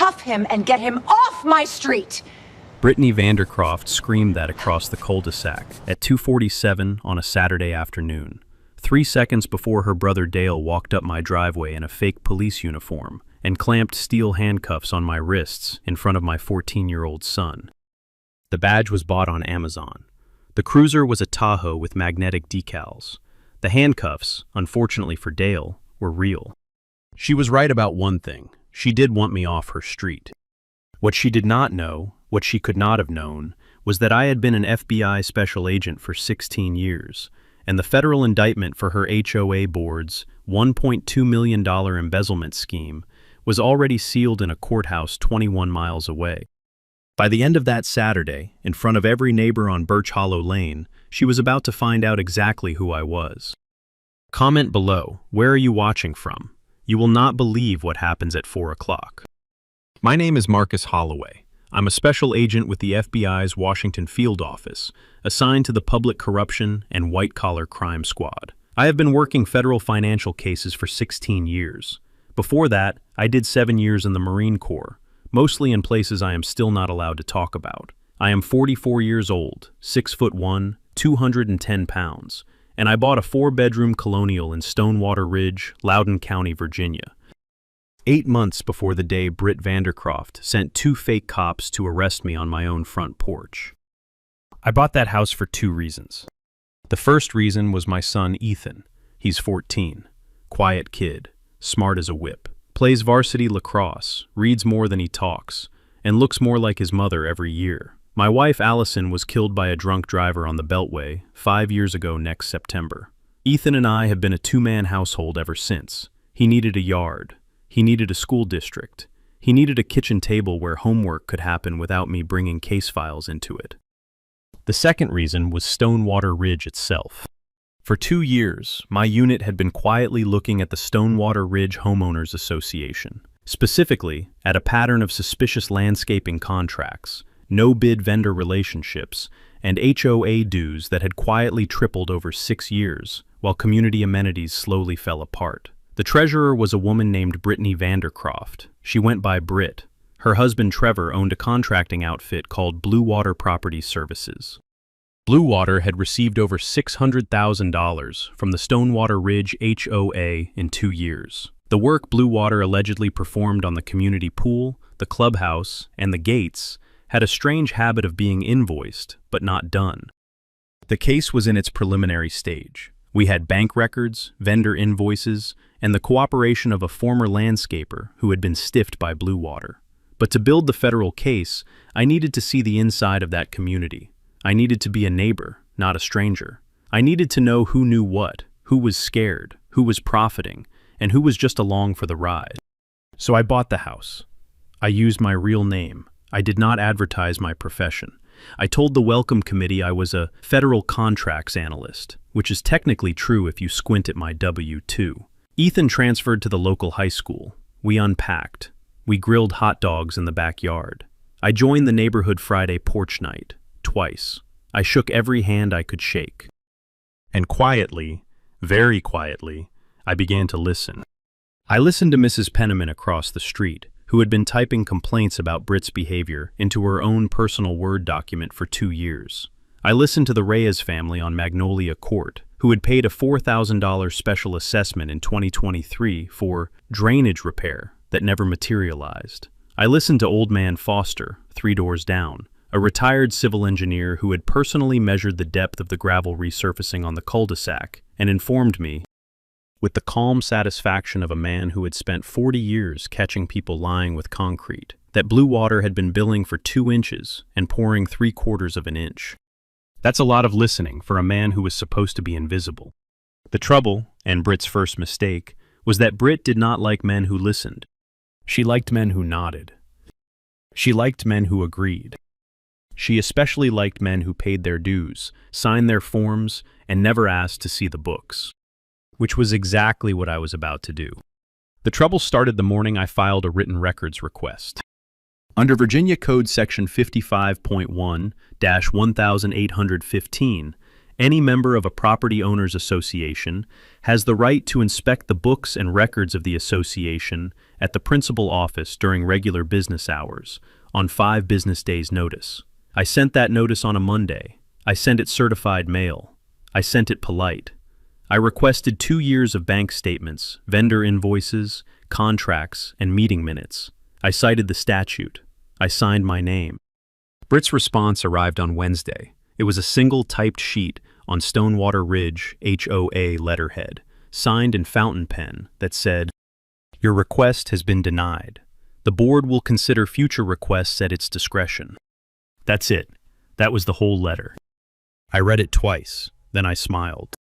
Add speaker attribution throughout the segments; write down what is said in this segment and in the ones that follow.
Speaker 1: cuff him and get him off my street!
Speaker 2: Brittany Vandercroft screamed that across the cul-de-sac at 2:47 on a Saturday afternoon, 3 seconds before her brother Dale walked up my driveway in a fake police uniform and clamped steel handcuffs on my wrists in front of my 14-year-old son. The badge was bought on Amazon. The cruiser was a Tahoe with magnetic decals. The handcuffs, unfortunately for Dale, were real. She was right about one thing. She did want me off her street. What she did not know, what she could not have known, was that I had been an FBI special agent for 16 years, and the federal indictment for her HOA board's $1.2 million embezzlement scheme was already sealed in a courthouse 21 miles away. By the end of that Saturday, in front of every neighbor on Birch Hollow Lane, she was about to find out exactly who I was. Comment below, where are you watching from? You will not believe what happens at 4 o'clock. My name is Marcus Holloway. I'm a special agent with the FBI's Washington Field Office, assigned to the Public Corruption and White-Collar Crime Squad. I have been working federal financial cases for 16 years. Before that, I did 7 years in the Marine Corps, mostly in places I am still not allowed to talk about. I am 44 years old, 6'1", 210 pounds, and I bought a 4-bedroom colonial in Stonewater Ridge, Loudoun County, Virginia. 8 months before the day Britt Vandercroft sent 2 fake cops to arrest me on my own front porch. I bought that house for 2 reasons. The first reason was my son Ethan. He's 14, quiet kid, smart as a whip, plays varsity lacrosse, reads more than he talks, and looks more like his mother every year. My wife Allison was killed by a drunk driver on the Beltway 5 years ago next September. Ethan and I have been a 2-man household ever since. He needed a yard. He needed a school district. He needed a kitchen table where homework could happen without me bringing case files into it. The second reason was Stonewater Ridge itself. For 2 years, my unit had been quietly looking at the Stonewater Ridge Homeowners Association, specifically at a pattern of suspicious landscaping contracts, no-bid vendor relationships, and HOA dues that had quietly tripled over 6 years, while community amenities slowly fell apart. The treasurer was a woman named Brittany Vandercroft. She went by Britt. Her husband Trevor owned a contracting outfit called Blue Water Property Services. Blue Water had received over $600,000 from the Stonewater Ridge HOA in 2 years. The work Blue Water allegedly performed on the community pool, the clubhouse, and the gates had a strange habit of being invoiced, but not done. The case was in its preliminary stage. We had bank records, vendor invoices, and the cooperation of a former landscaper who had been stiffed by Blue Water. But to build the federal case, I needed to see the inside of that community. I needed to be a neighbor, not a stranger. I needed to know who knew what, who was scared, who was profiting, and who was just along for the ride. So I bought the house. I used my real name. I did not advertise my profession. I told the welcome committee I was a federal contracts analyst, which is technically true if you squint at my W-2. Ethan transferred to the local high school. We unpacked. We grilled hot dogs in the backyard. I joined the neighborhood Friday porch night, twice. I shook every hand I could shake. And quietly, very quietly, I began to listen. I listened to Mrs. Penniman across the street, who had been typing complaints about Britt's behavior into her own personal Word document for 2 years. I listened to the Reyes family on Magnolia Court, who had paid a $4,000 special assessment in 2023 for drainage repair that never materialized. I listened to Old Man Foster, 3 doors down, a retired civil engineer who had personally measured the depth of the gravel resurfacing on the cul-de-sac and informed me, with the calm satisfaction of a man who had spent 40 years catching people lying with concrete, that Blue Water had been billing for 2 inches and pouring 3/4 of an inch. That's a lot of listening for a man who was supposed to be invisible. The trouble, and Britt's first mistake, was that Britt did not like men who listened. She liked men who nodded. She liked men who agreed. She especially liked men who paid their dues, signed their forms, and never asked to see the books. Which was exactly what I was about to do. The trouble started the morning I filed a written records request. Under Virginia Code Section 55.1-1815, any member of a property owners association has the right to inspect the books and records of the association at the principal office during regular business hours, on 5 business days' notice. I sent that notice on a Monday. I sent it certified mail. I sent it polite. I requested 2 years of bank statements, vendor invoices, contracts, and meeting minutes. I cited the statute. I signed my name. Britt's response arrived on Wednesday. It was a single typed sheet on Stonewater Ridge HOA letterhead, signed in fountain pen, that said, "Your request has been denied. The board will consider future requests at its discretion." That's it. That was the whole letter. I read it twice, then I smiled.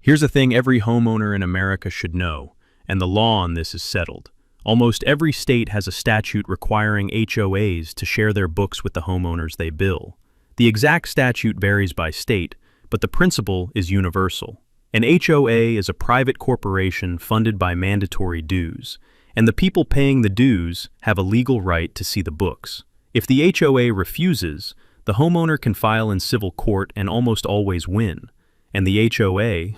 Speaker 2: Here's a thing every homeowner in America should know, and the law on this is settled. Almost every state has a statute requiring HOAs to share their books with the homeowners they bill. The exact statute varies by state, but the principle is universal. An HOA is a private corporation funded by mandatory dues, and the people paying the dues have a legal right to see the books. If the HOA refuses, the homeowner can file in civil court and almost always win, and the HOA,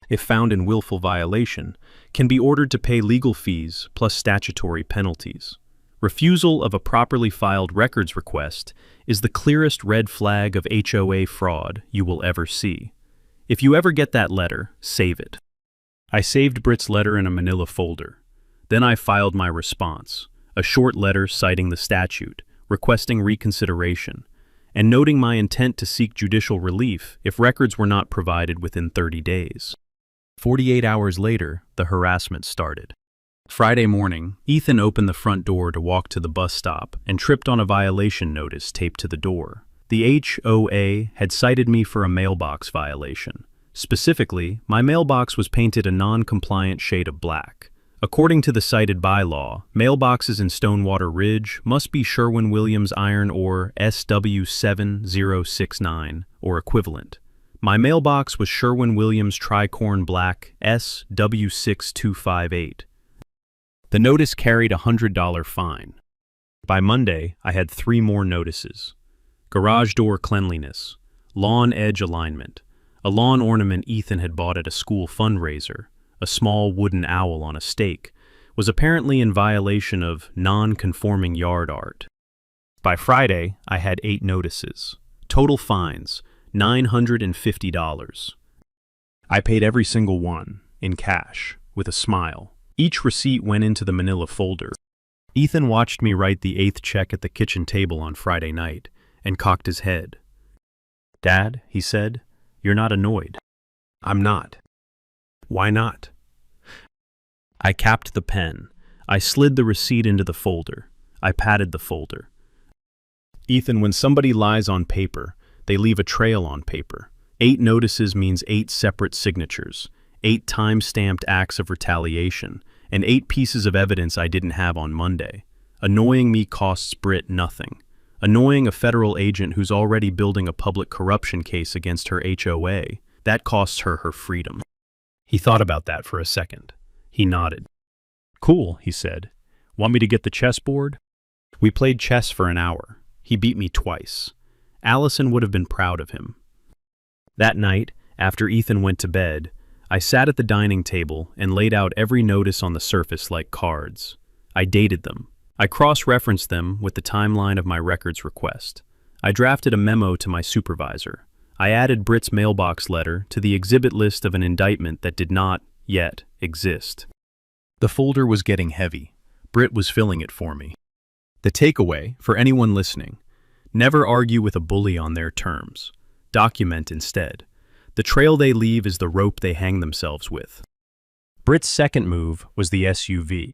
Speaker 2: if found in willful violation, can be ordered to pay legal fees plus statutory penalties. Refusal of a properly filed records request is the clearest red flag of HOA fraud you will ever see. If you ever get that letter, save it. I saved Britt's letter in a manila folder. Then I filed my response, a short letter citing the statute, requesting reconsideration, and noting my intent to seek judicial relief if records were not provided within 30 days. 48 hours later, the harassment started. Friday morning, Ethan opened the front door to walk to the bus stop and tripped on a violation notice taped to the door. The HOA had cited me for a mailbox violation. Specifically, my mailbox was painted a non-compliant shade of black. According to the cited bylaw, mailboxes in Stonewater Ridge must be Sherwin-Williams iron ore SW7069 or equivalent. My mailbox was Sherwin-Williams tricorn black SW6258. The notice carried a $100 fine. By Monday, I had 3 more notices. Garage door cleanliness, lawn edge alignment, a lawn ornament Ethan had bought at a school fundraiser, a small wooden owl on a stake, was apparently in violation of non-conforming yard art. By Friday, I had 8 notices. Total fines, $950. I paid every single one, in cash, with a smile. Each receipt went into the manila folder. Ethan watched me write the 8th check at the kitchen table on Friday night, and cocked his head. "Dad," he said, "you're not annoyed." "I'm not." "Why not?" I capped the pen. I slid the receipt into the folder. I patted the folder. "Ethan, when somebody lies on paper, they leave a trail on paper. 8 notices means 8 separate signatures, 8 time-stamped acts of retaliation, and 8 pieces of evidence I didn't have on Monday. Annoying me costs Britt nothing. Annoying a federal agent who's already building a public corruption case against her HOA, that costs her her freedom." He thought about that for a second. He nodded. "Cool," he said. "Want me to get the chessboard?" We played chess for an hour. He beat me twice. Allison would have been proud of him. That night, after Ethan went to bed, I sat at the dining table and laid out every notice on the surface like cards. I dated them. I cross-referenced them with the timeline of my records request. I drafted a memo to my supervisor. I added Britt's mailbox letter to the exhibit list of an indictment that did not, yet, exist. The folder was getting heavy. Britt was filling it for me. The takeaway, for anyone listening: never argue with a bully on their terms. Document instead. The trail they leave is the rope they hang themselves with. Britt's second move was the SUV.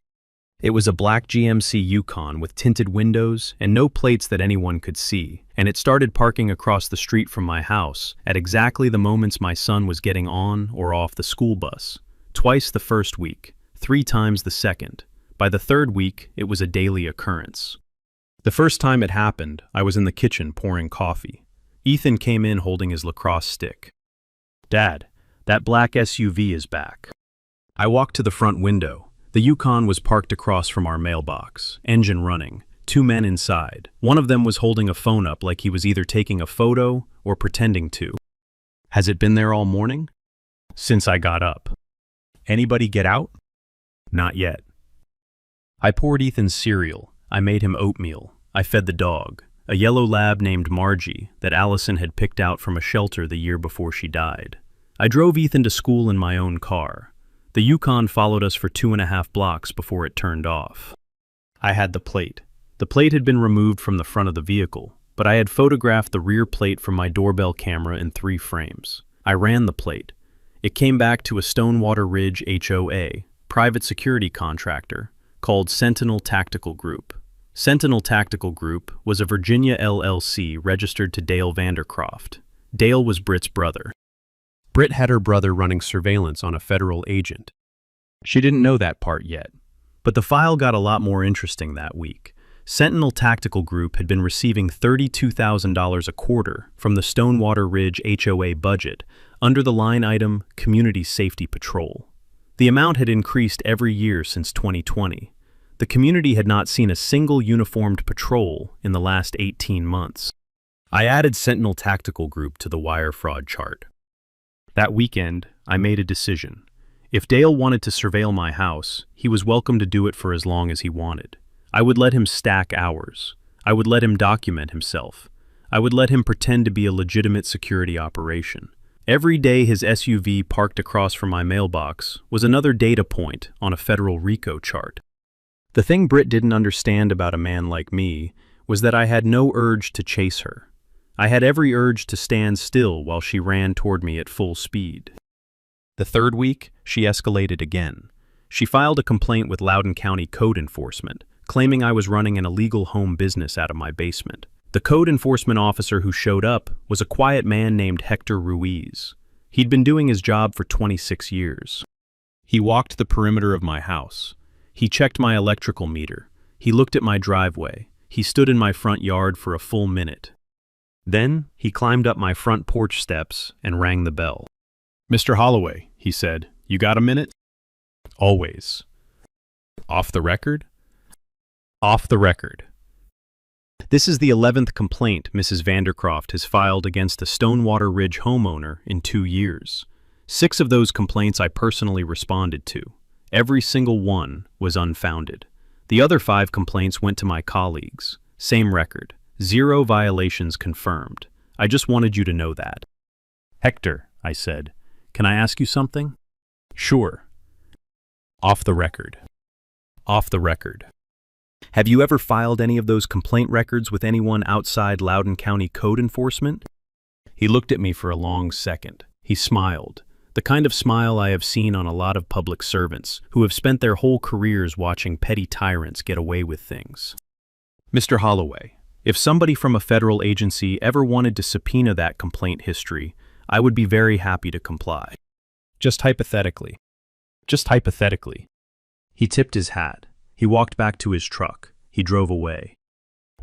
Speaker 2: It was a black GMC Yukon with tinted windows and no plates that anyone could see, and it started parking across the street from my house at exactly the moments my son was getting on or off the school bus. Twice the first week, 3 times the second. By the 3rd week, it was a daily occurrence. The first time it happened, I was in the kitchen pouring coffee. Ethan came in holding his lacrosse stick. "Dad, that black SUV is back." I walked to the front window. The Yukon was parked across from our mailbox, engine running, 2 men inside. One of them was holding a phone up like he was either taking a photo or pretending to. "Has it been there all morning?" "Since I got up." "Anybody get out?" "Not yet." I poured Ethan cereal. I made him oatmeal. I fed the dog, a yellow lab named Margie that Allison had picked out from a shelter the year before she died. I drove Ethan to school in my own car. The Yukon followed us for 2.5 blocks before it turned off. I had the plate. The plate had been removed from the front of the vehicle, but I had photographed the rear plate from my doorbell camera in 3 frames. I ran the plate. It came back to a Stonewater Ridge HOA, private security contractor, called Sentinel Tactical Group. Sentinel Tactical Group was a Virginia LLC registered to Dale Vandercroft. Dale was Britt's brother. Britt had her brother running surveillance on a federal agent. She didn't know that part yet, but the file got a lot more interesting that week. Sentinel Tactical Group had been receiving $32,000 a quarter from the Stonewater Ridge HOA budget under the line item Community Safety Patrol. The amount had increased every year since 2020. The community had not seen a single uniformed patrol in the last 18 months. I added Sentinel Tactical Group to the wire fraud chart. That weekend, I made a decision. If Dale wanted to surveil my house, he was welcome to do it for as long as he wanted. I would let him stack hours. I would let him document himself. I would let him pretend to be a legitimate security operation. Every day his SUV parked across from my mailbox was another data point on a federal RICO chart. The thing Britt didn't understand about a man like me was that I had no urge to chase her. I had every urge to stand still while she ran toward me at full speed. The third week, she escalated again. She filed a complaint with Loudoun County Code Enforcement, claiming I was running an illegal home business out of my basement. The code enforcement officer who showed up was a quiet man named Hector Ruiz. He'd been doing his job for 26 years. He walked the perimeter of my house. He checked my electrical meter. He looked at my driveway. He stood in my front yard for a full minute. Then he climbed up my front porch steps and rang the bell. "Mr. Holloway," he said, "you got a minute?" "Always." "Off the record?" "Off the record." This is the 11th complaint Mrs. Vandercroft has filed against a Stonewater Ridge homeowner in 2 years. 6 of those complaints I personally responded to. Every single one was unfounded. The other 5 complaints went to my colleagues. Same record. 0 violations confirmed. I just wanted you to know that. "Hector," I said, "can I ask you something?" "Sure." "Off the record." "Off the record. Have you ever filed any of those complaint records with anyone outside Loudoun County Code Enforcement?" He looked at me for a long second. He smiled. The kind of smile I have seen on a lot of public servants who have spent their whole careers watching petty tyrants get away with things. "Mr. Holloway, if somebody from a federal agency ever wanted to subpoena that complaint history, I would be very happy to comply. Just hypothetically." "Just hypothetically." He tipped his hat. He walked back to his truck. He drove away.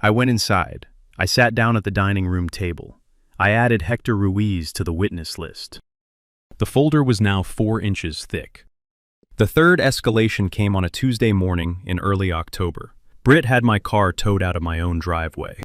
Speaker 2: I went inside. I sat down at the dining room table. I added Hector Ruiz to the witness list. The folder was now 4 inches thick. The third escalation came on a Tuesday morning in early October. Britt had my car towed out of my own driveway.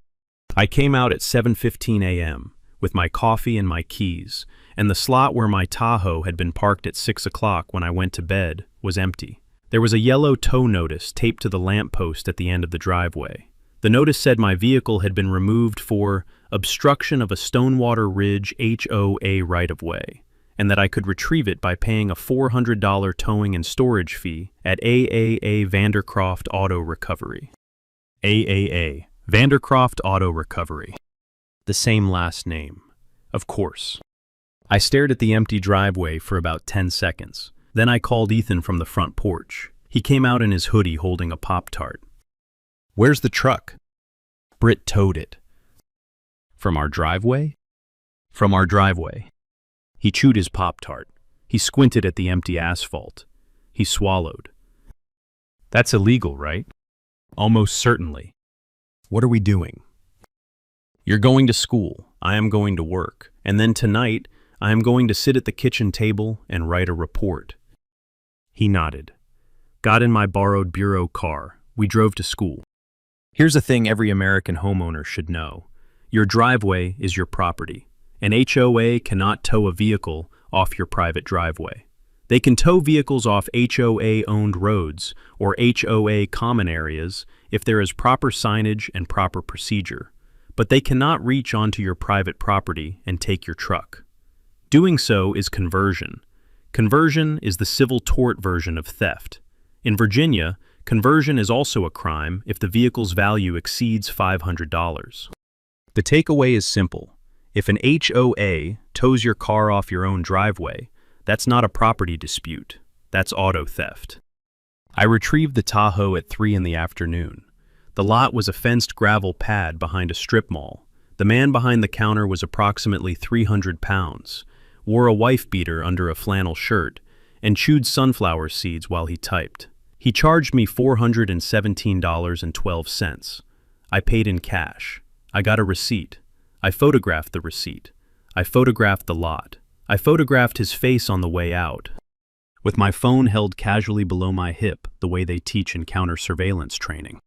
Speaker 2: I came out at 7:15 a.m. with my coffee and my keys, and the slot where my Tahoe had been parked at 6 o'clock when I went to bed was empty. There was a yellow tow notice taped to the lamppost at the end of the driveway. The notice said my vehicle had been removed for obstruction of a Stonewater Ridge HOA right-of-way, and that I could retrieve it by paying a $400 towing and storage fee at AAA Vandercroft Auto Recovery. AAA, Vandercroft Auto Recovery. The same last name. Of course. I stared at the empty driveway for about 10 seconds. Then I called Ethan from the front porch. He came out in his hoodie holding a Pop-Tart. "Where's the truck?" "Britt towed it." "From our driveway?" "From our driveway." He chewed his Pop-Tart. He squinted at the empty asphalt. He swallowed. "That's illegal, right?" "Almost certainly." "What are we doing?" "You're going to school. I am going to work. And then tonight, I am going to sit at the kitchen table and write a report." He nodded. Got in my borrowed bureau car. We drove to school. Here's a thing every American homeowner should know. Your driveway is your property. An HOA cannot tow a vehicle off your private driveway. They can tow vehicles off HOA-owned roads or HOA common areas if there is proper signage and proper procedure, but they cannot reach onto your private property and take your truck. Doing so is conversion. Conversion is the civil tort version of theft. In Virginia, conversion is also a crime if the vehicle's value exceeds $500. The takeaway is simple. If an HOA tows your car off your own driveway, that's not a property dispute. That's auto theft. I retrieved the Tahoe at 3 in the afternoon. The lot was a fenced gravel pad behind a strip mall. The man behind the counter was approximately 300 pounds, wore a wife beater under a flannel shirt, and chewed sunflower seeds while he typed. He charged me $417.12. I paid in cash. I got a receipt. I photographed the receipt. I photographed the lot. I photographed his face on the way out, with my phone held casually below my hip the way they teach in counter-surveillance training.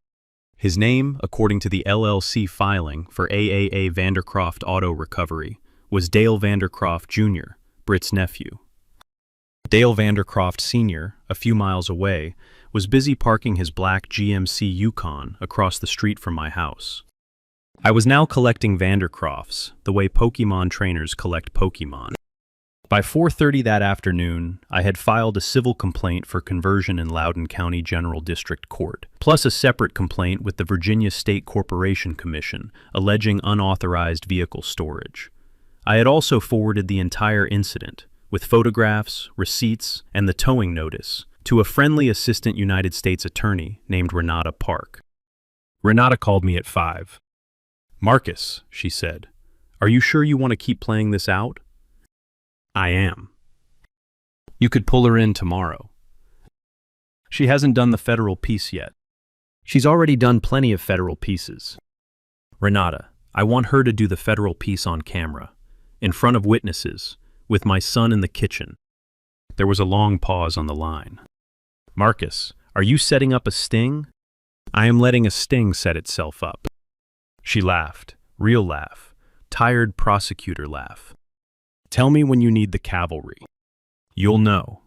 Speaker 2: His name, according to the LLC filing for AAA Vandercroft Auto Recovery, was Dale Vandercroft Jr., Britt's nephew. Dale Vandercroft Sr., a few miles away, was busy parking his black GMC Yukon across the street from my house. I was now collecting Vandercrofts the way Pokemon trainers collect Pokemon. By 4:30 that afternoon, I had filed a civil complaint for conversion in Loudoun County General District Court, plus a separate complaint with the Virginia State Corporation Commission alleging unauthorized vehicle storage. I had also forwarded the entire incident, with photographs, receipts, and the towing notice, to a friendly assistant United States attorney named Renata Park. Renata called me at 5. "Marcus," she said, "are you sure you want to keep playing this out?" "I am." "You could pull her in tomorrow." "She hasn't done the federal piece yet." "She's already done plenty of federal pieces." "Renata, I want her to do the federal piece on camera, in front of witnesses, with my son in the kitchen." There was a long pause on the line. "Marcus, are you setting up a sting?" "I am letting a sting set itself up." She laughed, real laugh, tired prosecutor laugh. "Tell me when you need the cavalry. You'll know."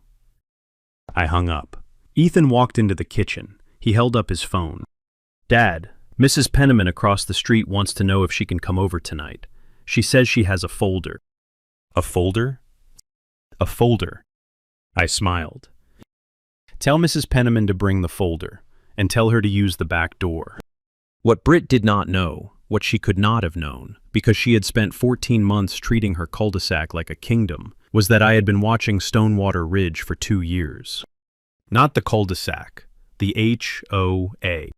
Speaker 2: I hung up. Ethan walked into the kitchen. He held up his phone. "Dad, Mrs. Penniman across the street wants to know if she can come over tonight. She says she has a folder." "A folder?" "A folder." I smiled. "Tell Mrs. Penniman to bring the folder, and tell her to use the back door." What Britt did not know, what she could not have known, because she had spent 14 months treating her cul-de-sac like a kingdom, was that I had been watching Stonewater Ridge for 2 years. Not the cul-de-sac, the HOA.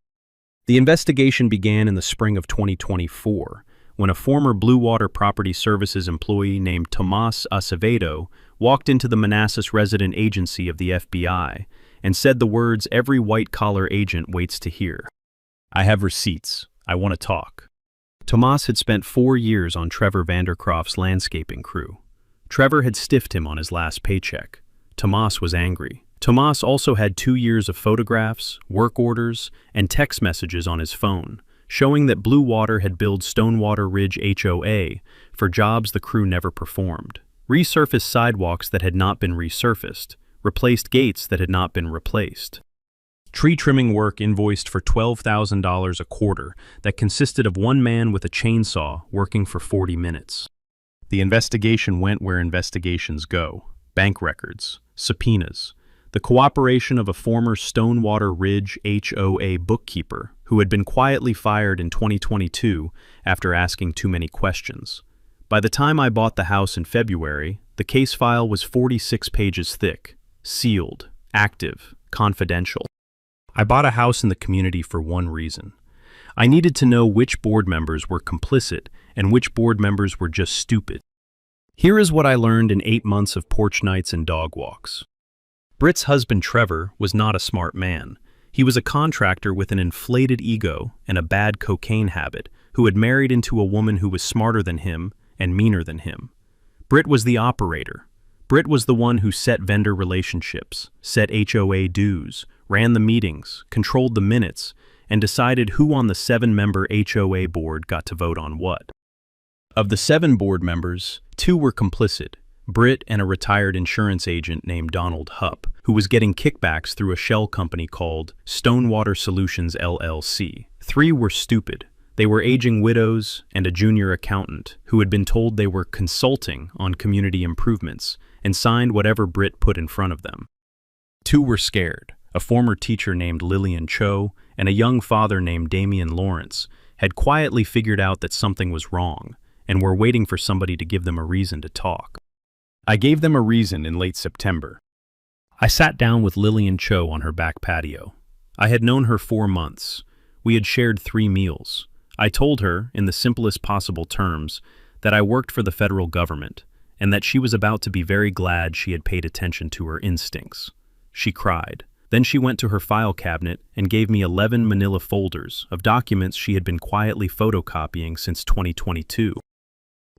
Speaker 2: The investigation began in the spring of 2024, when a former Blue Water Property Services employee named Tomas Acevedo walked into the Manassas resident agency of the FBI and said the words every white-collar agent waits to hear. "I have receipts. I want to talk." Tomas had spent 4 years on Trevor Vandercroft's landscaping crew. Trevor had stiffed him on his last paycheck. Tomas was angry. Tomas also had 2 years of photographs, work orders, and text messages on his phone, showing that Blue Water had billed Stonewater Ridge HOA for jobs the crew never performed, resurfaced sidewalks that had not been resurfaced, replaced gates that had not been replaced. Tree trimming work invoiced for $12,000 a quarter that consisted of one man with a chainsaw working for 40 minutes. The investigation went where investigations go: bank records, subpoenas, the cooperation of a former Stonewater Ridge HOA bookkeeper who had been quietly fired in 2022 after asking too many questions. By the time I bought the house in February, the case file was 46 pages thick, sealed, active, confidential. I bought a house in the community for one reason. I needed to know which board members were complicit and which board members were just stupid. Here is what I learned in 8 months of porch nights and dog walks. Britt's husband Trevor was not a smart man. He was a contractor with an inflated ego and a bad cocaine habit who had married into a woman who was smarter than him and meaner than him. Britt was the operator. Britt was the one who set vendor relationships, set HOA dues, ran the meetings, controlled the minutes, and decided who on the 7-member HOA board got to vote on what. Of the 7 board members, 2 were complicit, Britt and a retired insurance agent named Donald Hupp, who was getting kickbacks through a shell company called Stonewater Solutions LLC. 3 were stupid. They were aging widows and a junior accountant who had been told they were consulting on community improvements and signed whatever Britt put in front of them. 2 were scared. A former teacher named Lillian Cho and a young father named Damian Lawrence had quietly figured out that something was wrong and were waiting for somebody to give them a reason to talk. I gave them a reason in late September. I sat down with Lillian Cho on her back patio. I had known her 4 months. We had shared 3 meals. I told her, in the simplest possible terms, that I worked for the federal government and that she was about to be very glad she had paid attention to her instincts. She cried. Then she went to her file cabinet and gave me 11 manila folders of documents she had been quietly photocopying since 2022.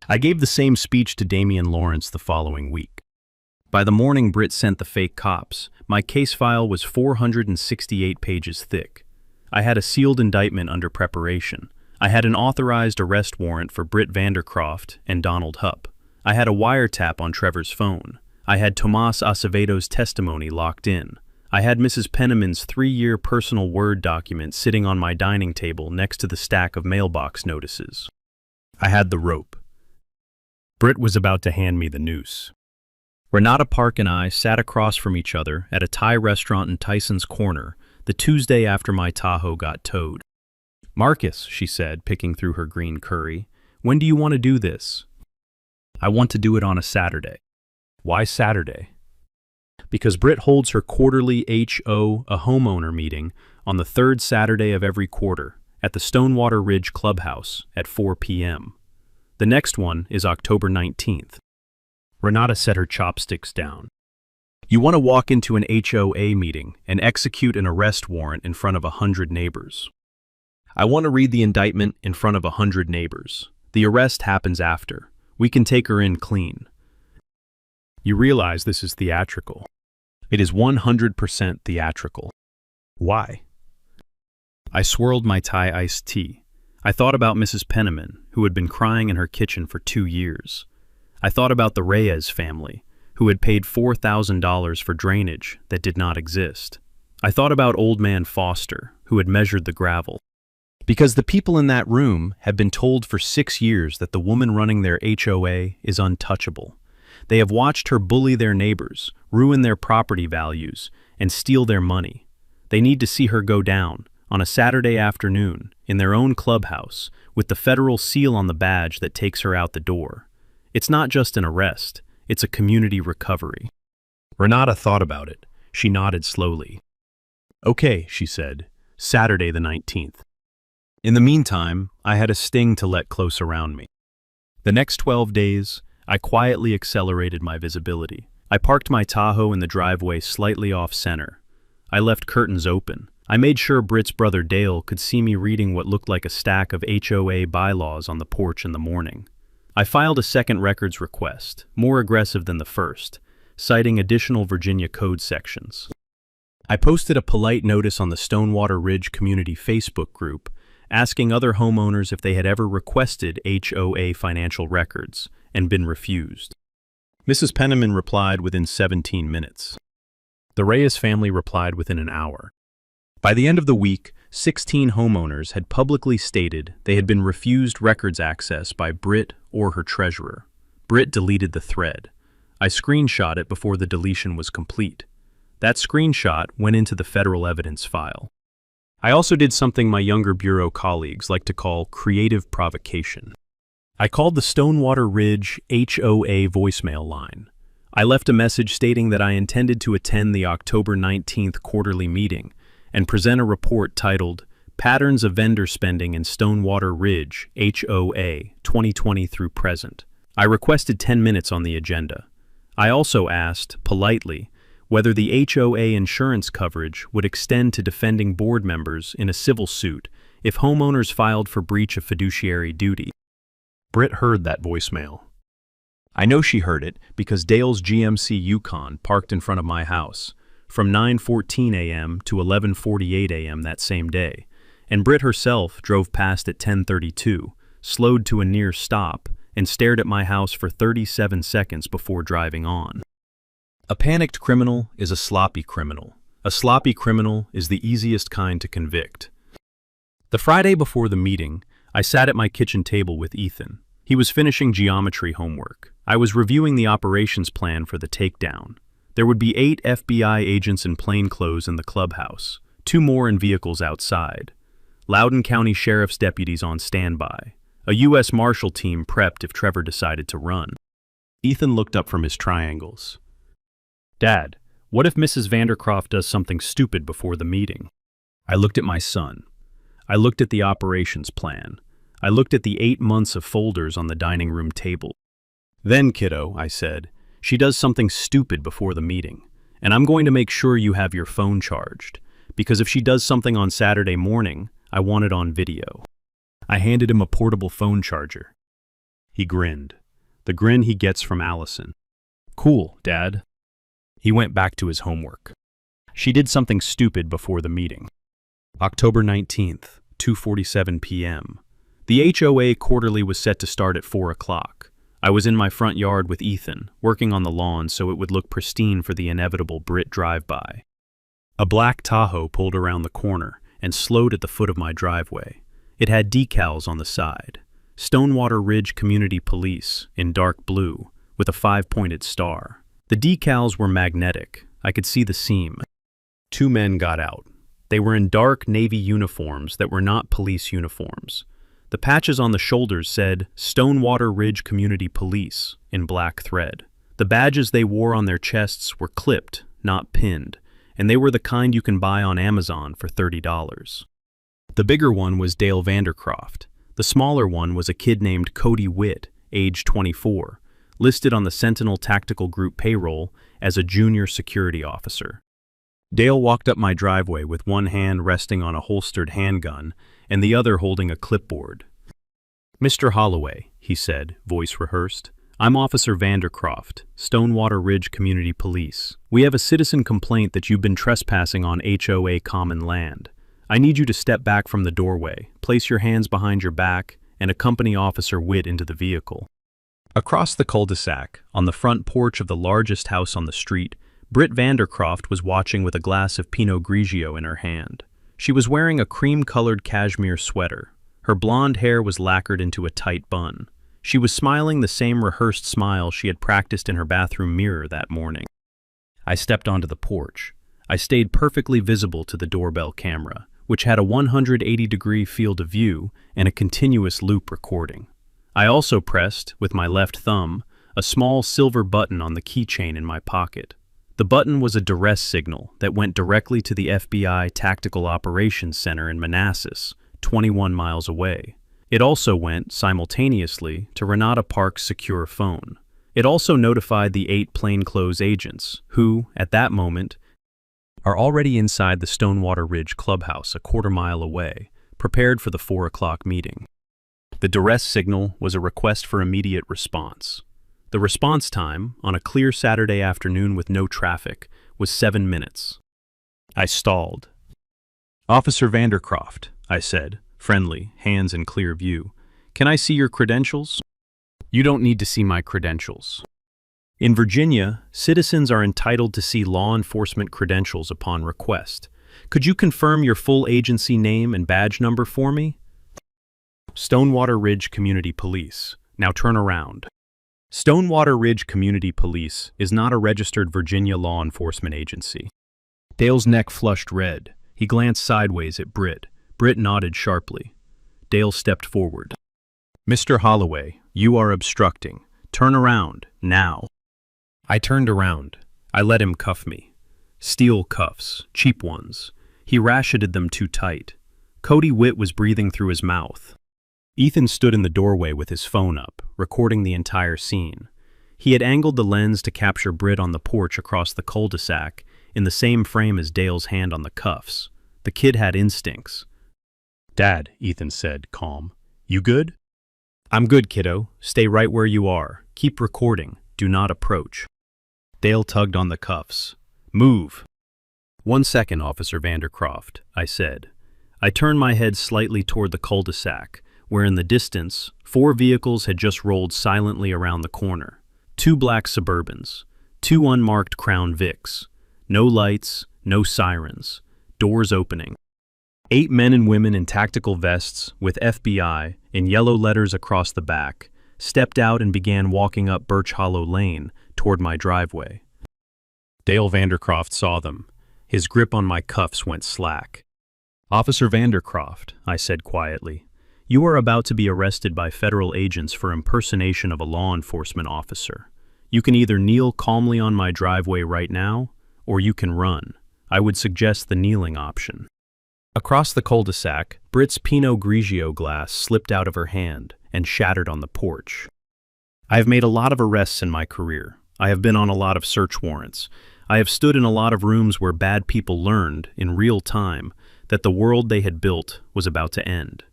Speaker 2: I gave the same speech to Damian Lawrence the following week. By the morning Britt sent the fake cops, my case file was 468 pages thick. I had a sealed indictment under preparation. I had an authorized arrest warrant for Britt Vandercroft and Donald Hupp. I had a wiretap on Trevor's phone. I had Tomas Acevedo's testimony locked in. I had Mrs. Penniman's 3-year personal Word document sitting on my dining table next to the stack of mailbox notices. I had the rope. Britt was about to hand me the noose. Renata Park and I sat across from each other at a Thai restaurant in Tyson's Corner the Tuesday after my Tahoe got towed. "Marcus," she said, picking through her green curry, "when do you want to do this?" "I want to do it on a Saturday." "Why Saturday?" "Because Britt holds her quarterly HO, a homeowner meeting, on the 3rd Saturday of every quarter at the Stonewater Ridge Clubhouse at 4 p.m. The next one is October 19th. Renata set her chopsticks down. "You want to walk into an HOA meeting and execute an arrest warrant in front of 100 neighbors. I want to read the indictment in front of 100 neighbors. The arrest happens after. We can take her in clean." You realize this is theatrical. It is 100% theatrical. Why? I swirled my Thai iced tea. I thought about Mrs. Penniman, who had been crying in her kitchen for 2 years. I thought about the Reyes family, who had paid $4,000 for drainage that did not exist. I thought about old man Foster, who had measured the gravel. Because the people in that room have been told for 6 years that the woman running their HOA is untouchable. They have watched her bully their neighbors, ruin their property values, and steal their money. They need to see her go down, on a Saturday afternoon, in their own clubhouse, with the federal seal on the badge that takes her out the door. It's not just an arrest, it's a community recovery. Renata thought about it. She nodded slowly. "Okay," she said, "Saturday the 19th. In the meantime, I had a sting to let close around me. The next 12 days, I quietly accelerated my visibility. I parked my Tahoe in the driveway slightly off-center. I left curtains open. I made sure Britt's brother Dale could see me reading what looked like a stack of HOA bylaws on the porch in the morning. I filed a second records request, more aggressive than the first, citing additional Virginia Code sections. I posted a polite notice on the Stonewater Ridge Community Facebook group, asking other homeowners if they had ever requested HOA financial records and been refused. Mrs. Penniman replied within 17 minutes. The Reyes family replied within an hour. By the end of the week, 16 homeowners had publicly stated they had been refused records access by Britt or her treasurer. Britt deleted the thread. I screenshot it before the deletion was complete. That screenshot went into the federal evidence file. I also did something my younger bureau colleagues like to call creative provocation. I called the Stonewater Ridge HOA voicemail line. I left a message stating that I intended to attend the October 19th quarterly meeting and present a report titled Patterns of Vendor Spending in Stonewater Ridge HOA 2020 through present. I requested 10 minutes on the agenda. I also asked, politely, whether the HOA insurance coverage would extend to defending board members in a civil suit if homeowners filed for breach of fiduciary duty. Britt heard that voicemail. I know she heard it because Dale's GMC Yukon parked in front of my house from 9:14 a.m. to 11:48 a.m. that same day, and Britt herself drove past at 10:32, slowed to a near stop, and stared at my house for 37 seconds before driving on. A panicked criminal is a sloppy criminal. A sloppy criminal is the easiest kind to convict. The Friday before the meeting, I sat at my kitchen table with Ethan. He was finishing geometry homework. I was reviewing the operations plan for the takedown. There would be 8 FBI agents in plainclothes in the clubhouse, 2 more in vehicles outside. Loudoun County Sheriff's deputies on standby. A U.S. Marshal team prepped if Trevor decided to run. Ethan looked up from his triangles. "Dad, what if Mrs. Vandercroft does something stupid before the meeting?" I looked at my son. I looked at the operations plan. I looked at the 8 months of folders on the dining room table. "Then, kiddo," I said, "she does something stupid before the meeting, and I'm going to make sure you have your phone charged, because if she does something on Saturday morning, I want it on video." I handed him a portable phone charger. He grinned, the grin he gets from Allison. "Cool, Dad." He went back to his homework. She did something stupid before the meeting. October 19th, 2:47 p.m. The HOA quarterly was set to start at 4 o'clock. I was in my front yard with Ethan, working on the lawn so it would look pristine for the inevitable Brit drive-by. A black Tahoe pulled around the corner and slowed at the foot of my driveway. It had decals on the side. Stonewater Ridge Community Police, in dark blue, with a 5-pointed star. The decals were magnetic. I could see the seam. 2 men got out. They were in dark navy uniforms that were not police uniforms. The patches on the shoulders said Stonewater Ridge Community Police in black thread. The badges they wore on their chests were clipped, not pinned, and they were the kind you can buy on Amazon for $30. The bigger one was Dale Vandercroft. The smaller one was a kid named Cody Witt, age 24, listed on the Sentinel Tactical Group payroll as a junior security officer. Dale walked up my driveway with one hand resting on a holstered handgun and the other holding a clipboard. "Mr. Holloway," he said, voice rehearsed, "I'm Officer Vandercroft, Stonewater Ridge Community Police. We have a citizen complaint that you've been trespassing on HOA common land. I need you to step back from the doorway, place your hands behind your back, and accompany Officer Witt into the vehicle." Across the cul-de-sac, on the front porch of the largest house on the street, Britt Vandercroft was watching with a glass of Pinot Grigio in her hand. She was wearing a cream-colored cashmere sweater. Her blonde hair was lacquered into a tight bun. She was smiling the same rehearsed smile she had practiced in her bathroom mirror that morning. I stepped onto the porch. I stayed perfectly visible to the doorbell camera, which had a 180-degree field of view and a continuous loop recording. I also pressed, with my left thumb, a small silver button on the keychain in my pocket. The button was a duress signal that went directly to the FBI Tactical Operations Center in Manassas, 21 miles away. It also went, simultaneously, to Renata Park's secure phone. It also notified the 8 plainclothes agents, who, at that moment, are already inside the Stonewater Ridge clubhouse a quarter-mile away, prepared for the 4 o'clock meeting. The duress signal was a request for immediate response. The response time, on a clear Saturday afternoon with no traffic, was 7 minutes. I stalled. "Officer Vandercroft," I said, friendly, hands in clear view, "can I see your credentials?" "You don't need to see my credentials." In Virginia, citizens are entitled to see law enforcement credentials upon request. Could you confirm your full agency name and badge number for me? Stonewater Ridge Community Police. Now turn around. Stonewater Ridge Community Police is not a registered Virginia law enforcement agency. Dale's neck flushed red. He glanced sideways at Britt. Britt nodded sharply. Dale stepped forward. "Mr. Holloway, you are obstructing. Turn around, now." I turned around. I let him cuff me. Steel cuffs, cheap ones. He ratcheted them too tight. Cody Witt was breathing through his mouth. Ethan stood in the doorway with his phone up, recording the entire scene. He had angled the lens to capture Britt on the porch across the cul-de-sac, in the same frame as Dale's hand on the cuffs. The kid had instincts. "Dad," Ethan said, calm. "You good?" "I'm good, kiddo. Stay right where you are. Keep recording. Do not approach." Dale tugged on the cuffs. "Move." "1 second, Officer Vandercroft," I said. I turned my head slightly toward the cul-de-sac, where in the distance, 4 vehicles had just rolled silently around the corner. 2 black Suburbans, 2 unmarked Crown Vics. No lights, no sirens, doors opening. 8 men and women in tactical vests, with FBI in yellow letters across the back, stepped out and began walking up Birch Hollow Lane toward my driveway. Dale Vandercroft saw them. His grip on my cuffs went slack. "Officer Vandercroft," I said quietly, "you are about to be arrested by federal agents for impersonation of a law enforcement officer. You can either kneel calmly on my driveway right now, or you can run. I would suggest the kneeling option." Across the cul-de-sac, Britt's Pinot Grigio glass slipped out of her hand and shattered on the porch. I have made a lot of arrests in my career. I have been on a lot of search warrants. I have stood in a lot of rooms where bad people learned, in real time, that the world they had built was about to end.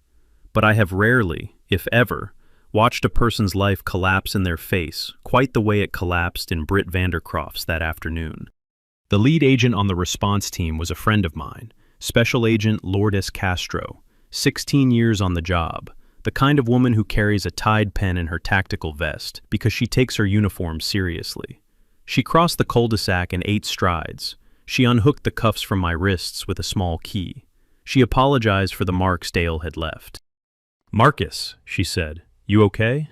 Speaker 2: But I have rarely, if ever, watched a person's life collapse in their face quite the way it collapsed in Britt Vandercroft's that afternoon. The lead agent on the response team was a friend of mine, Special Agent Lourdes Castro, 16 years on the job, the kind of woman who carries a Tide pen in her tactical vest because she takes her uniform seriously. She crossed the cul-de-sac in 8 strides. She unhooked the cuffs from my wrists with a small key. She apologized for the marks Dale had left. "Marcus," she said, "you okay?"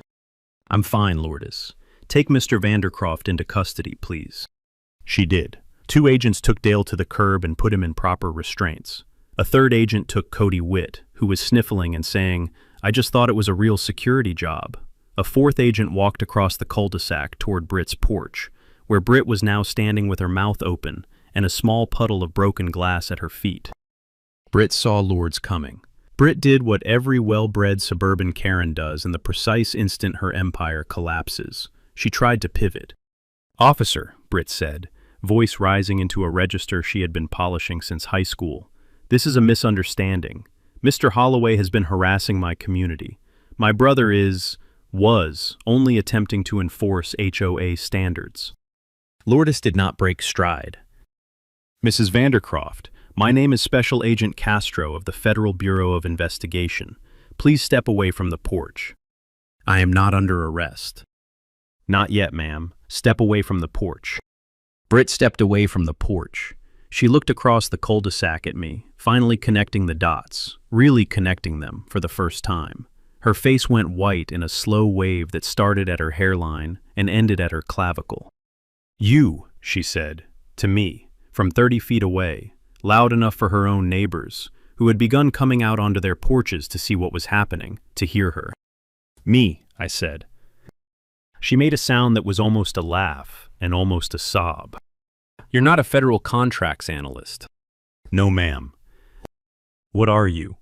Speaker 2: "I'm fine, Lourdes. Take Mr. Vandercroft into custody, please." She did. 2 agents took Dale to the curb and put him in proper restraints. A 3rd agent took Cody Witt, who was sniffling and saying, "I just thought it was a real security job." A 4th agent walked across the cul-de-sac toward Britt's porch, where Britt was now standing with her mouth open and a small puddle of broken glass at her feet. Britt saw Lourdes coming. Britt did what every well-bred suburban Karen does in the precise instant her empire collapses. She tried to pivot. "Officer," Britt said, voice rising into a register she had been polishing since high school, "this is a misunderstanding. Mr. Holloway has been harassing my community. My brother was only attempting to enforce HOA standards." Lourdes did not break stride. "Mrs. Vandercroft, my name is Special Agent Castro of the Federal Bureau of Investigation. Please step away from the porch." "I am not under arrest." "Not yet, ma'am. Step away from the porch." Britt stepped away from the porch. She looked across the cul-de-sac at me, finally connecting the dots, really connecting them for the first time. Her face went white in a slow wave that started at her hairline and ended at her clavicle. "You," she said, to me, from 30 feet away, loud enough for her own neighbors, who had begun coming out onto their porches to see what was happening, to hear her. "Me," I said. She made a sound that was almost a laugh and almost a sob. "You're not a federal contracts analyst." "No, ma'am." "What are you?"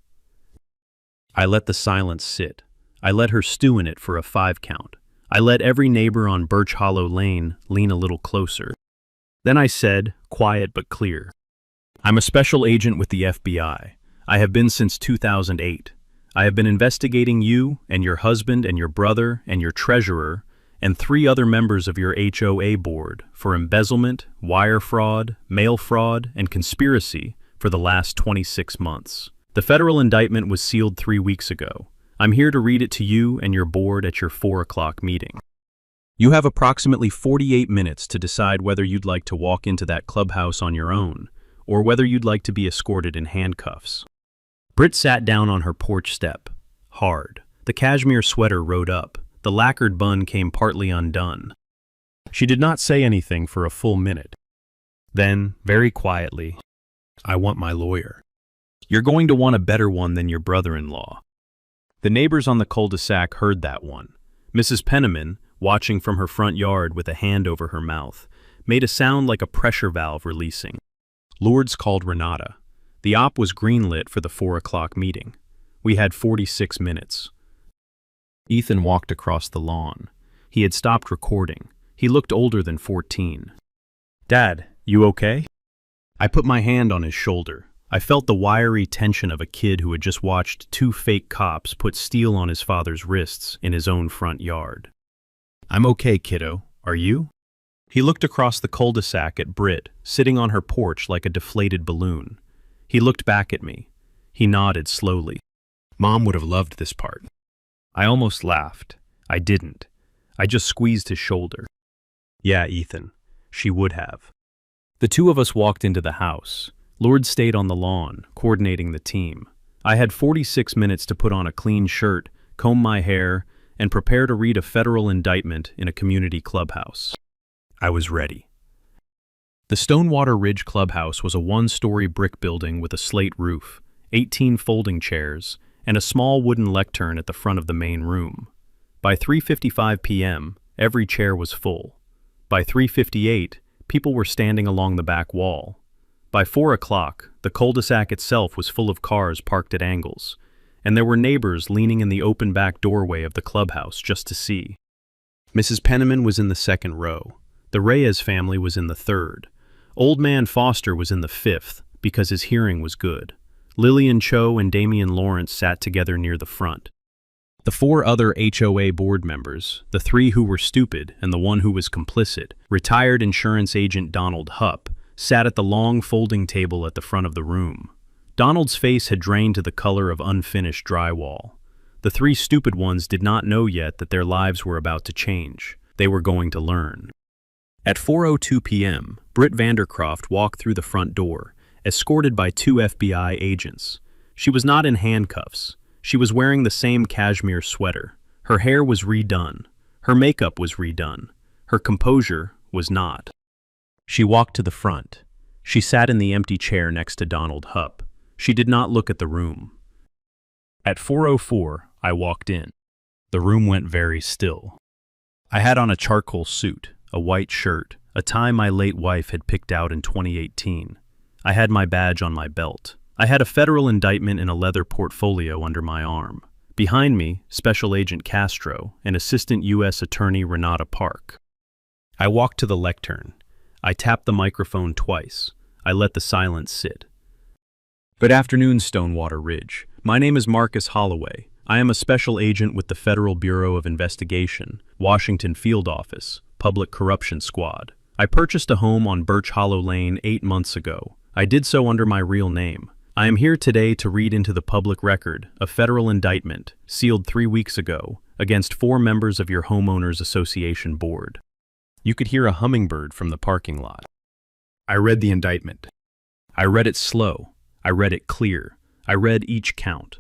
Speaker 2: I let the silence sit. I let her stew in it for a 5 count. I let every neighbor on Birch Hollow Lane lean a little closer. Then I said, quiet but clear, "I'm a special agent with the FBI. I have been since 2008. I have been investigating you and your husband and your brother and your treasurer and 3 other members of your HOA board for embezzlement, wire fraud, mail fraud, and conspiracy for the last 26 months. The federal indictment was sealed 3 weeks ago. I'm here to read it to you and your board at your 4 o'clock meeting. You have approximately 48 minutes to decide whether you'd like to walk into that clubhouse on your own, or whether you'd like to be escorted in handcuffs." Britt sat down on her porch step, hard. The cashmere sweater rode up. The lacquered bun came partly undone. She did not say anything for a full minute. Then, very quietly, "I want my lawyer. You're going to want a better one than your brother-in-law." The neighbors on the cul-de-sac heard that one. Mrs. Penniman, watching from her front yard with a hand over her mouth, made a sound like a pressure valve releasing. Lourdes called Renata. The op was greenlit for the 4 o'clock meeting. We had 46 minutes. Ethan walked across the lawn. He had stopped recording. He looked older than 14. "Dad, you okay?" I put my hand on his shoulder. I felt the wiry tension of a kid who had just watched 2 fake cops put steel on his father's wrists in his own front yard. "I'm okay, kiddo. Are you?" He looked across the cul-de-sac at Britt, sitting on her porch like a deflated balloon. He looked back at me. He nodded slowly. "Mom would have loved this part." I almost laughed. I didn't. I just squeezed his shoulder. Yeah, Ethan, she would have. The two of us walked into the house. Lord stayed on the lawn, coordinating the team. I had 46 minutes to put on a clean shirt, comb my hair, and prepare to read a federal indictment in a community clubhouse. I was ready. The Stonewater Ridge Clubhouse was a one-story brick building with a slate roof, 18 folding chairs, and a small wooden lectern at the front of the main room. By 3:55 p.m., every chair was full. By 3:58, people were standing along the back wall. By 4 o'clock, the cul-de-sac itself was full of cars parked at angles, and there were neighbors leaning in the open back doorway of the clubhouse just to see. Mrs. Penniman was in the second row. The Reyes family was in the third. Old Man Foster was in the fifth because his hearing was good. Lillian Cho and Damian Lawrence sat together near the front. The four other HOA board members, the three who were stupid and the one who was complicit, retired insurance agent Donald Hupp, sat at the long folding table at the front of the room. Donald's face had drained to the color of unfinished drywall. The three stupid ones did not know yet that their lives were about to change. They were going to learn. At 4:02 p.m., Britt Vandercroft walked through the front door, escorted by two FBI agents. She was not in handcuffs. She was wearing the same cashmere sweater. Her hair was redone. Her makeup was redone. Her composure was not. She walked to the front. She sat in the empty chair next to Donald Hupp. She did not look at the room. At 4:04, I walked in. The room went very still. I had on a charcoal suit, a white shirt, a tie my late wife had picked out in 2018. I had my badge on my belt. I had a federal indictment in a leather portfolio under my arm. Behind me, Special Agent Castro and Assistant U.S. Attorney Renata Park. I walked to the lectern. I tapped the microphone twice. I let the silence sit. Good afternoon, Stonewater Ridge. My name is Marcus Holloway. I am a special agent with the Federal Bureau of Investigation, Washington Field Office, Public Corruption Squad. I purchased a home on Birch Hollow Lane 8 months ago. I did so under my real name. I am here today to read into the public record a federal indictment, sealed 3 weeks ago, against 4 members of your homeowners association board. You could hear a hummingbird from the parking lot. I read the indictment. I read it slow. I read it clear. I read each count.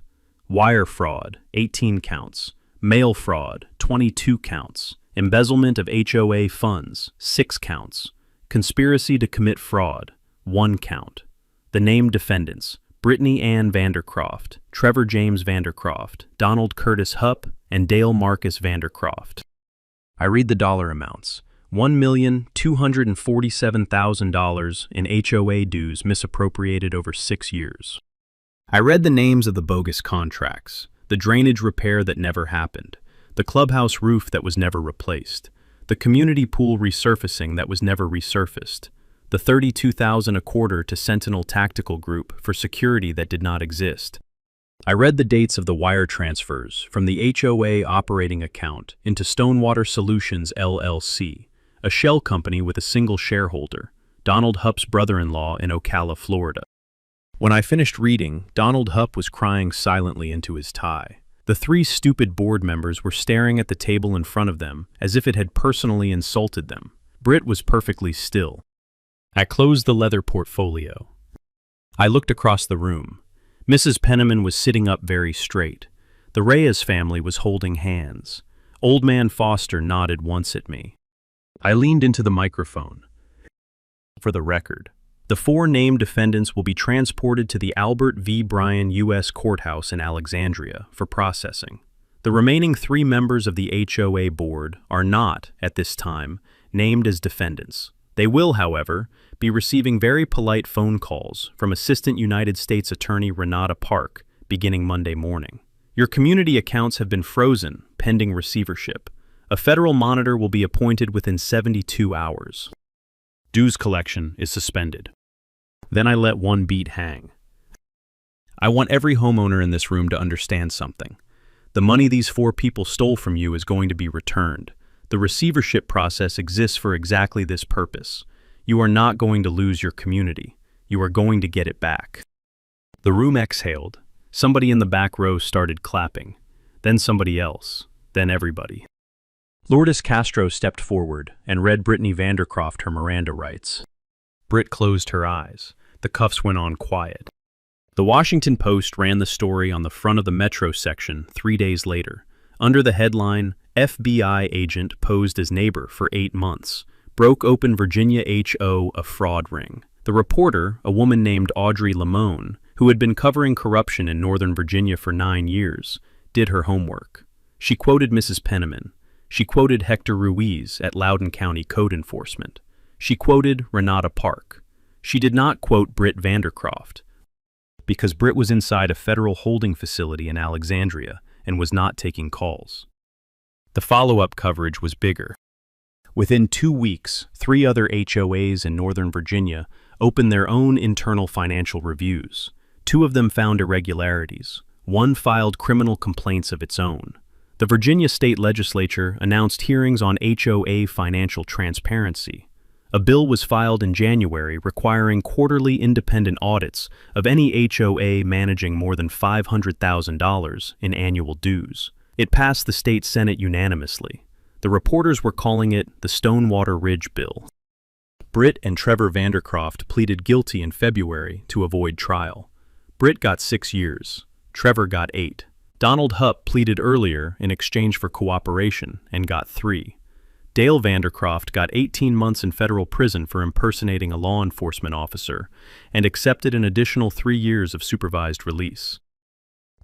Speaker 2: Wire fraud, 18 counts. Mail fraud, 22 counts. Embezzlement of HOA funds, 6 counts. Conspiracy to commit fraud, 1 count. The named defendants, Brittany Ann Vandercroft, Trevor James Vandercroft, Donald Curtis Hupp, and Dale Marcus Vandercroft. I read the dollar amounts. $1,247,000 in HOA dues misappropriated over 6 years. I read the names of the bogus contracts, the drainage repair that never happened, the clubhouse roof that was never replaced, the community pool resurfacing that was never resurfaced, the $32,000 a quarter to Sentinel Tactical Group for security that did not exist. I read the dates of the wire transfers from the HOA operating account into Stonewater Solutions LLC, a shell company with a single shareholder, Donald Hupp's brother-in-law in Ocala, Florida. When I finished reading, Donald Hupp was crying silently into his tie. The 3 stupid board members were staring at the table in front of them as if it had personally insulted them. Britt was perfectly still. I closed the leather portfolio. I looked across the room. Mrs. Penniman was sitting up very straight. The Reyes family was holding hands. Old Man Foster nodded once at me. I leaned into the microphone. For the record, the 4 named defendants will be transported to the Albert V. Bryan U.S. Courthouse in Alexandria for processing. The remaining 3 members of the HOA board are not, at this time, named as defendants. They will, however, be receiving very polite phone calls from Assistant United States Attorney Renata Park beginning Monday morning. Your community accounts have been frozen, pending receivership. A federal monitor will be appointed within 72 hours. Dues collection is suspended. Then I let one beat hang. I want every homeowner in this room to understand something. The money these 4 people stole from you is going to be returned. The receivership process exists for exactly this purpose. You are not going to lose your community. You are going to get it back. The room exhaled. Somebody in the back row started clapping. then somebody else, then everybody. Lourdes Castro stepped forward and read Brittany Vandercroft her Miranda rights. Britt closed her eyes. The cuffs went on quiet. The Washington Post ran the story on the front of the Metro section 3 days later. Under the headline, FBI agent posed as neighbor for 8 months, broke open Virginia HOA fraud ring. The reporter, a woman named Audrey Limon, who had been covering corruption in Northern Virginia for 9 years, did her homework. She quoted Mrs. Penniman. She quoted Hector Ruiz at Loudoun County Code Enforcement. She quoted Renata Park. She did not quote Britt Vandercroft, because Britt was inside a federal holding facility in Alexandria and was not taking calls. The follow-up coverage was bigger. Within 2 weeks, 3 other HOAs in Northern Virginia opened their own internal financial reviews. 2 of them found irregularities. 1 filed criminal complaints of its own. The Virginia State Legislature announced hearings on HOA financial transparency. A bill was filed in January requiring quarterly independent audits of any HOA managing more than $500,000 in annual dues. It passed the state Senate unanimously. The reporters were calling it the Stonewater Ridge Bill. Britt and Trevor Vandercroft pleaded guilty in February to avoid trial. Britt got 6 years. Trevor got 8. Donald Hupp pleaded earlier in exchange for cooperation and got 3. Dale Vandercroft got 18 months in federal prison for impersonating a law enforcement officer and accepted an additional 3 years of supervised release.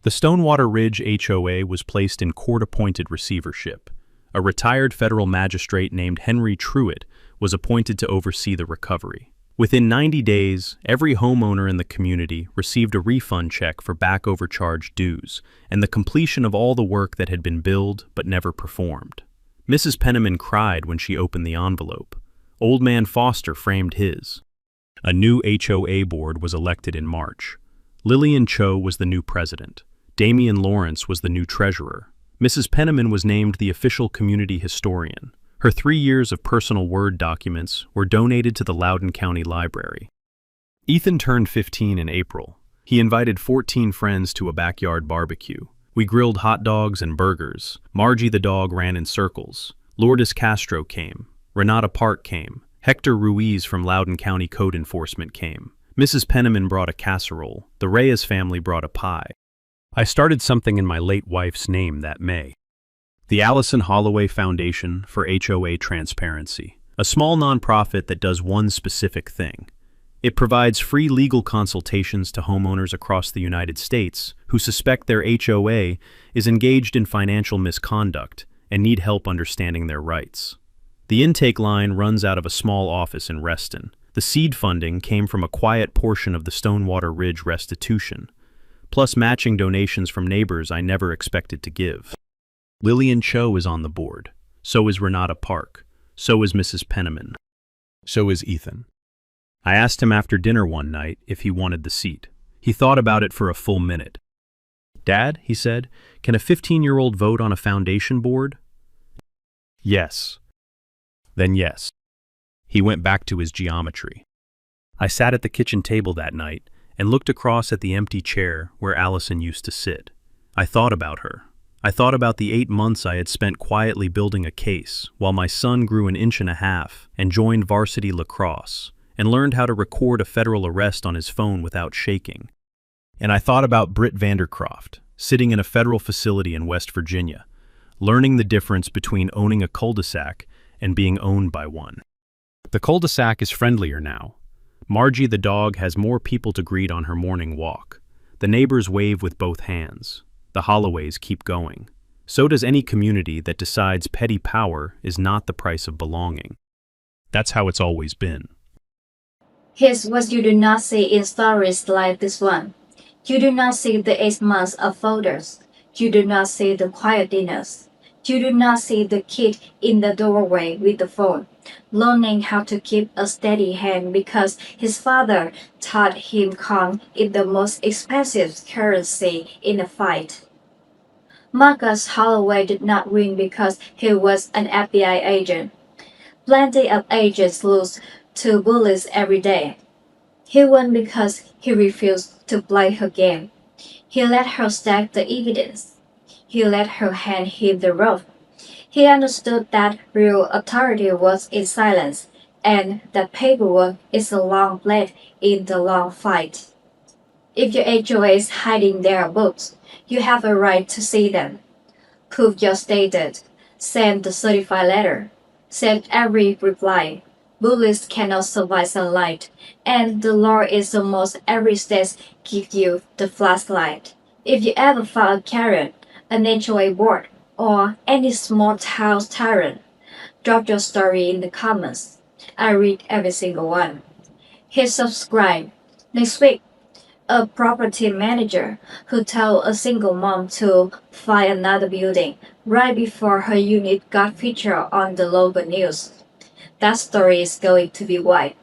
Speaker 2: The Stonewater Ridge HOA was placed in court-appointed receivership. A retired federal magistrate named Henry Truitt was appointed to oversee the recovery. Within 90 days, every homeowner in the community received a refund check for back overcharged dues and the completion of all the work that had been billed but never performed. Mrs. Penniman cried when she opened the envelope. Old Man Foster framed his. A new HOA board was elected in March. Lillian Cho was the new president. Damian Lawrence was the new treasurer. Mrs. Penniman was named the official community historian. Her 3 years of personal Word documents were donated to the Loudoun County Library. Ethan turned 15 in April. He invited 14 friends to a backyard barbecue. We grilled hot dogs and burgers. Margie the dog ran in circles. Lourdes Castro came. Renata Park came. Hector Ruiz from Loudoun County Code Enforcement came. Mrs. Penniman brought a casserole. The Reyes family brought a pie. I started something in my late wife's name that May. The Allison Holloway Foundation for HOA Transparency, a small nonprofit that does one specific thing. It provides free legal consultations to homeowners across the United States who suspect their HOA is engaged in financial misconduct and need help understanding their rights. The intake line runs out of a small office in Reston. The seed funding came from a quiet portion of the Stonewater Ridge restitution, plus matching donations from neighbors I never expected to give. Lillian Cho is on the board. So is Renata Park. So is Mrs. Penniman. So is Ethan. I asked him after dinner one night if he wanted the seat. He thought about it for a full minute. "Dad," he said, "can a 15-year-old vote on a foundation board?" "Yes." Then yes. He went back to his geometry. I sat at the kitchen table that night and looked across at the empty chair where Allison used to sit. I thought about her. I thought about the 8 months I had spent quietly building a case while my son grew an inch and a half and joined varsity lacrosse and learned how to record a federal arrest on his phone without shaking. And I thought about Britt Vandercroft, sitting in a federal facility in West Virginia, learning the difference between owning a cul-de-sac and being owned by one. The cul-de-sac is friendlier now. Margie the dog has more people to greet on her morning walk. The neighbors wave with both hands. The Holloways keep going. So does any community that decides petty power is not the price of belonging. That's how it's always been.
Speaker 3: Here's what you do not see in stories like this one. You do not see the 8 months of photos. You do not see the quiet dinners. You do not see the kid in the doorway with the phone, learning how to keep a steady hand because his father taught him calm is the most expensive currency in a fight. Marcus Holloway did not win because he was an FBI agent. Plenty of agents lose to bullies every day. He won because he refused to play her game. He let her stack the evidence. He let her hand hit the roof. He understood that real authority was in silence, and that paperwork is a long blade in the long fight. If your HOA is hiding their books, you have a right to see them. Prove your status. Send the certified letter. Send every reply. Bullies cannot survive sunlight, and the law is almost every state give you the flashlight. If you ever find a Karen, an HOA board, or any small town tyrant, drop your story in the comments. I read every single one. Hit subscribe. Next week, a property manager who told a single mom to find another building right before her unit got featured on the local news. That story is going to be wide.